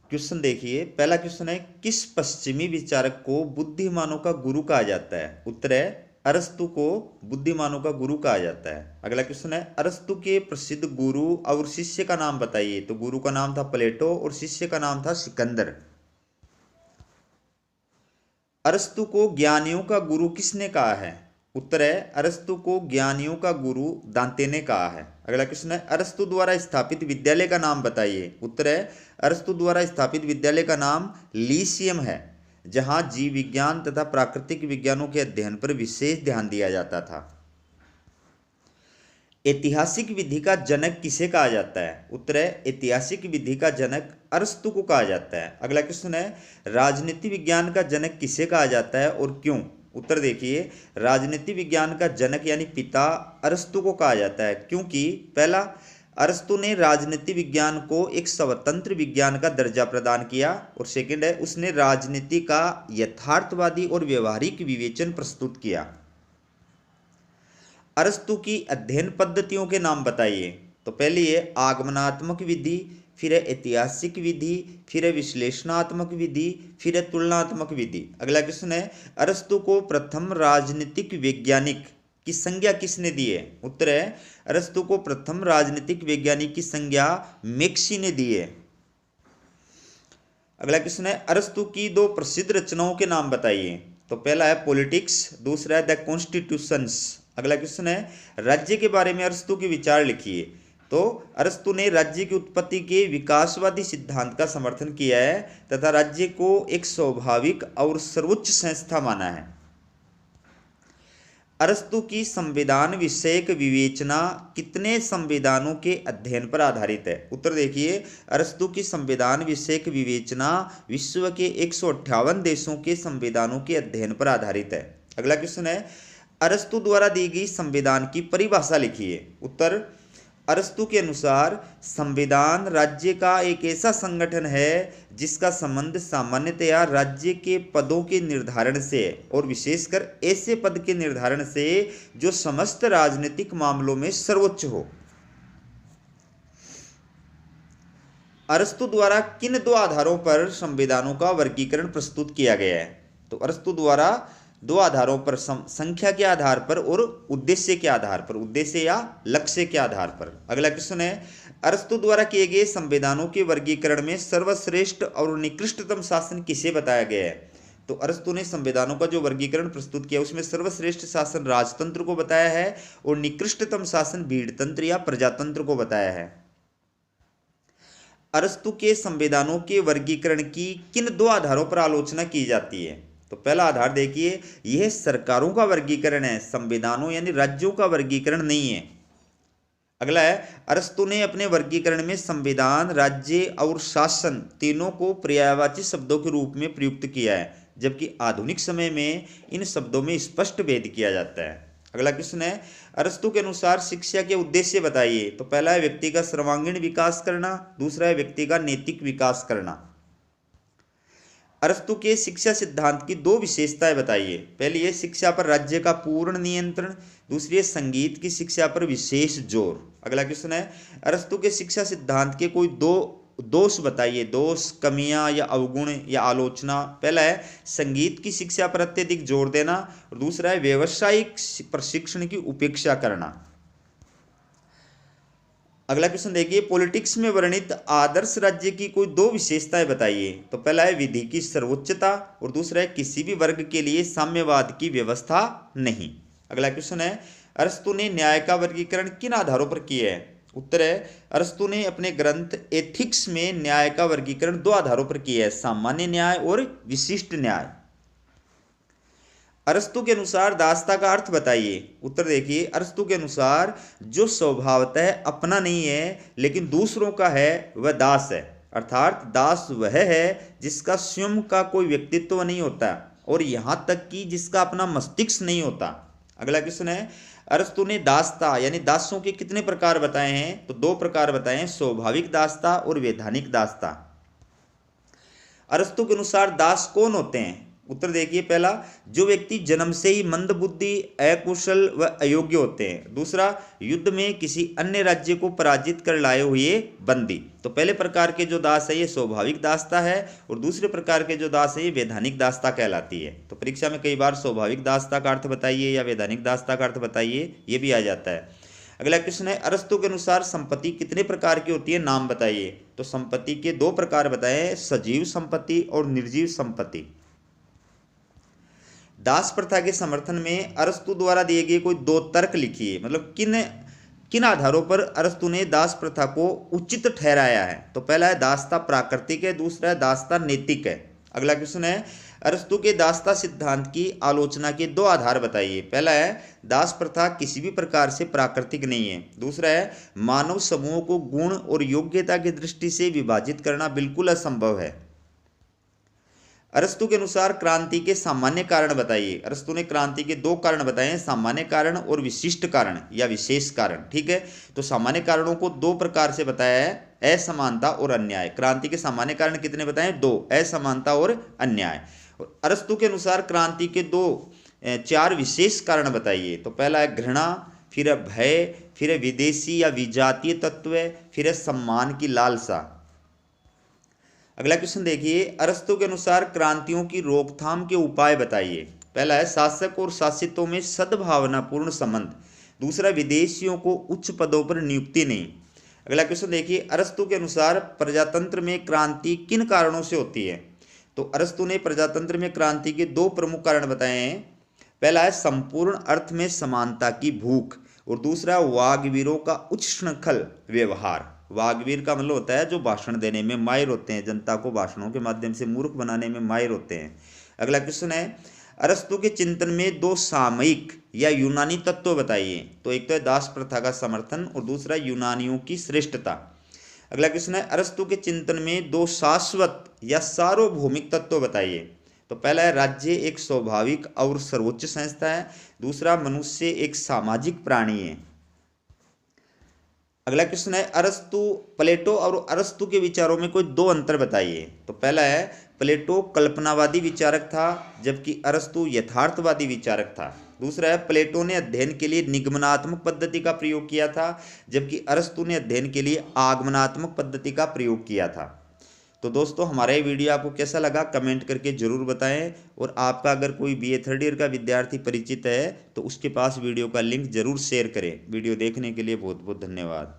Question देखिए, पहला question है, किस पश्चिमी विचारक को बुद्धिमानों का गुरु कहा जाता है? उत्तर है अरस्तु को बुद्धिमानों का गुरु कहा जाता है। अगला क्वेश्चन है, अरस्तु के प्रसिद्ध गुरु और शिष्य का नाम बताइए। तो गुरु का नाम था प्लेटो और शिष्य का नाम था सिकंदर। अरस्तु को ज्ञानियों का गुरु किसने कहा है? उत्तर है अरस्तु को ज्ञानियों का गुरु दांते ने कहा है। अगला क्वेश्चन है, अरस्तु द्वारा स्थापित विद्यालय का नाम बताइए। उत्तर है अरस्तु द्वारा स्थापित विद्यालय का नाम लीसियम है, जहां जीव विज्ञान तथा प्राकृतिक विज्ञानों के अध्ययन पर विशेष ध्यान दिया जाता था। ऐतिहासिक विधि का जनक किसे कहा जाता है? उत्तर है ऐतिहासिक विधि का जनक अरस्तु को कहा जाता है। अगला क्वेश्चन है, राजनीति विज्ञान का जनक किसे कहा जाता है और क्यों? उत्तर देखिए, राजनीति विज्ञान का जनक यानी पिता अरस्तु को कहा जाता है, क्योंकि पहला, अरस्तु ने राजनीति विज्ञान को एक स्वतंत्र विज्ञान का दर्जा प्रदान किया, और सेकंड है उसने राजनीति का यथार्थवादी और व्यवहारिक विवेचन प्रस्तुत किया। अरस्तु की अध्ययन पद्धतियों के नाम बताइए। तो पहली है आगमनात्मक विधि, फिर है ऐतिहासिक विधि, फिर है विश्लेषणात्मक विधि, फिर है तुलनात्मक विधि। अगला क्वेश्चन है, अरस्तु को प्रथम राजनीतिक वैज्ञानिक की संज्ञा किसने दी है? उत्तर है अरस्तु को प्रथम राजनीतिक वैज्ञानिक की संज्ञा मेक्सी ने दी है। अगला क्वेश्चन है, अरस्तु की दो प्रसिद्ध रचनाओं के नाम बताइए। तो पहला है पॉलिटिक्स, दूसरा है द कॉन्स्टिट्यूशंस। अगला क्वेश्चन है, राज्य के बारे में अरस्तु के विचार लिखिए। तो अरस्तु ने राज्य की उत्पत्ति के विकासवादी सिद्धांत का समर्थन किया है तथा राज्य को एक स्वाभाविक और सर्वोच्च संस्था माना है। अरस्तु की संविधान विषयक विवेचना कितने संविधानों के अध्ययन पर आधारित है? उत्तर देखिए, अरस्तु की संविधान विषयक विवेचना विश्व के 158 देशों के संविधानों के अध्ययन पर आधारित है। अगला क्वेश्चन है, अरस्तु द्वारा दी गई संविधान की परिभाषा लिखिए। उत्तर, अरस्तु के अनुसार संविधान राज्य का एक ऐसा संगठन है जिसका संबंध सामान्यतया राज्य के पदों के निर्धारण से और विशेषकर ऐसे पद के निर्धारण से जो समस्त राजनीतिक मामलों में सर्वोच्च हो। अरस्तु द्वारा किन दो आधारों पर संविधानों का वर्गीकरण प्रस्तुत किया गया है? तो अरस्तु द्वारा दो आधारों पर, संख्या के आधार पर और उद्देश्य के आधार पर, उद्देश्य या लक्ष्य के आधार पर। अगला क्वेश्चन है, अरस्तु द्वारा किए गए संविधानों के वर्गीकरण में सर्वश्रेष्ठ और निकृष्टतम शासन किसे बताया गया है? तो अरस्तु ने संविधानों का जो वर्गीकरण प्रस्तुत किया उसमें सर्वश्रेष्ठ शासन राजतंत्र को बताया है और निकृष्टतम शासन भीड़तंत्र या प्रजातंत्र को बताया है। अरस्तु के संविधानों के वर्गीकरण की किन दो आधारों पर आलोचना की जाती है? तो पहला आधार देखिए, यह सरकारों का वर्गीकरण है, संविधानों यानी राज्यों का वर्गीकरण नहीं है। अगला है, अरस्तु ने अपने वर्गीकरण में संविधान, राज्य और शासन तीनों को पर्यायवाची शब्दों के रूप में प्रयुक्त किया है, जबकि आधुनिक समय में इन शब्दों में स्पष्ट भेद किया जाता है। अगला क्वेश्चन है, अरस्तु के अनुसार शिक्षा के उद्देश्य बताइए। तो पहला है व्यक्ति का सर्वांगीण विकास करना, दूसरा है व्यक्ति का नैतिक विकास करना। अरस्तु के शिक्षा सिद्धांत की दो विशेषताएं बताइए। पहली है शिक्षा पर राज्य का पूर्ण नियंत्रण, दूसरी है संगीत की शिक्षा पर विशेष जोर। अगला क्वेश्चन है, अरस्तु के शिक्षा सिद्धांत के कोई दो दोष बताइए, दोष, कमियां या अवगुण या आलोचना। पहला है संगीत की शिक्षा पर अत्यधिक जोर देना और दूसरा है व्यावसायिक प्रशिक्षण की उपेक्षा करना। अगला क्वेश्चन देखिए, पॉलिटिक्स में वर्णित आदर्श राज्य की कोई दो विशेषताएं बताइए। तो पहला है विधि की सर्वोच्चता और दूसरा है किसी भी वर्ग के लिए साम्यवाद की व्यवस्था नहीं। अगला क्वेश्चन है, अरस्तु ने न्याय का वर्गीकरण किन आधारों पर किया है? उत्तर है अरस्तु ने अपने ग्रंथ एथिक्स में न्याय का वर्गीकरण दो आधारों पर किया है, सामान्य न्याय और विशिष्ट न्याय। अरस्तु के अनुसार दासता का अर्थ बताइए। उत्तर देखिए, अरस्तु के अनुसार जो स्वभावतः अपना नहीं है लेकिन दूसरों का है वह दास है, अर्थात दास वह है जिसका स्वयं का कोई व्यक्तित्व नहीं होता और यहां तक कि जिसका अपना मस्तिष्क नहीं होता। अगला क्वेश्चन है, अरस्तु ने दासता यानी दासों के कितने प्रकार बताए हैं? तो दो प्रकार बताए हैं, स्वाभाविक दासता और वैधानिक दासता। अरस्तु के अनुसार दास कौन होते हैं? उत्तर देखिए पहला, जो व्यक्ति जन्म से ही मंदबुद्धि, अकुशल व अयोग्य होते हैं। दूसरा, युद्ध में किसी अन्य राज्य को पराजित कर लाए हुए बंदी। तो पहले प्रकार के जो दास है ये स्वाभाविक दासता है, और दूसरे प्रकार के जो दास है ये वैधानिक दासता कहलाती है। तो परीक्षा में कई बार स्वाभाविक दासता का अर्थ बताइए या वैधानिक दासता का अर्थ बताइए, ये भी आ जाता है। अगला क्वेश्चन है, अरस्तु के अनुसार संपत्ति कितने प्रकार की होती है, नाम बताइए। तो संपत्ति के दो प्रकार बताए, सजीव संपत्ति और निर्जीव संपत्ति। दास प्रथा के समर्थन में अरस्तु द्वारा दिए गए कोई दो तर्क लिखिए, मतलब किन किन आधारों पर अरस्तु ने दास प्रथा को उचित ठहराया है। तो पहला है दासता प्राकृतिक है, दूसरा है दासता नैतिक है। अगला क्वेश्चन है, अरस्तु के दासता सिद्धांत की आलोचना के दो आधार बताइए। पहला है दास प्रथा किसी भी प्रकार से प्राकृतिक नहीं है। दूसरा है मानव समूह को गुण और योग्यता की दृष्टि से विभाजित करना बिल्कुल असंभव है। अरस्तु के अनुसार क्रांति के सामान्य कारण बताइए। अरस्तु ने क्रांति के दो कारण बताए हैं, सामान्य कारण और विशिष्ट कारण या विशेष कारण। ठीक है, तो सामान्य कारणों को दो प्रकार से बताया है, असमानता और अन्याय। क्रांति के सामान्य कारण कितने बताए, दो, असमानता और अन्याय। अरस्तु के अनुसार क्रांति के चार विशेष कारण बताइए। तो पहला है घृणा, फिर है भय, फिर है विदेशी या विजातीय तत्व, फिर है सम्मान की लालसा। अगला क्वेश्चन देखिए, अरस्तु के अनुसार क्रांतियों की रोकथाम के उपाय बताइए। पहला है शासक और शासितों में सद्भावनापूर्ण संबंध। दूसरा, विदेशियों को उच्च पदों पर नियुक्ति नहीं। अगला क्वेश्चन देखिए, अरस्तु के अनुसार प्रजातंत्र में क्रांति किन कारणों से होती है। तो अरस्तु ने प्रजातंत्र में क्रांति के दो प्रमुख कारण बताए हैं। पहला है संपूर्ण अर्थ में समानता की भूख, और दूसरा वाग्वीरों का उच्च श्रृंखल व्यवहार। वाग्वीर का मतलब होता है जो भाषण देने में माहिर होते हैं, जनता को भाषणों के माध्यम से मूर्ख बनाने में माहिर होते हैं। अगला क्वेश्चन है, अरस्तु के चिंतन में दो सामयिक या यूनानी तत्व बताइए। तो एक तो है दास प्रथा का समर्थन और दूसरा यूनानियों की श्रेष्ठता। अगला क्वेश्चन है, अरस्तु के चिंतन में दो शाश्वत या सार्वभौमिक तत्व बताइए। तो पहला है राज्य एक स्वाभाविक और सर्वोच्च संस्था है। दूसरा, मनुष्य एक सामाजिक प्राणी है। अगला क्वेश्चन है, प्लेटो और अरस्तु के विचारों में कोई दो अंतर बताइए। तो पहला है, प्लेटो कल्पनावादी विचारक था जबकि अरस्तु यथार्थवादी विचारक था। दूसरा है, प्लेटो ने अध्ययन के लिए निगमनात्मक पद्धति का प्रयोग किया था जबकि अरस्तु ने अध्ययन के लिए आगमनात्मक पद्धति का प्रयोग किया था। तो दोस्तों, हमारा ये वीडियो आपको कैसा लगा कमेंट करके जरूर बताएं, और आपका अगर कोई BA थर्ड ईयर का विद्यार्थी परिचित है तो उसके पास वीडियो का लिंक जरूर शेयर करें। वीडियो देखने के लिए बहुत बहुत धन्यवाद।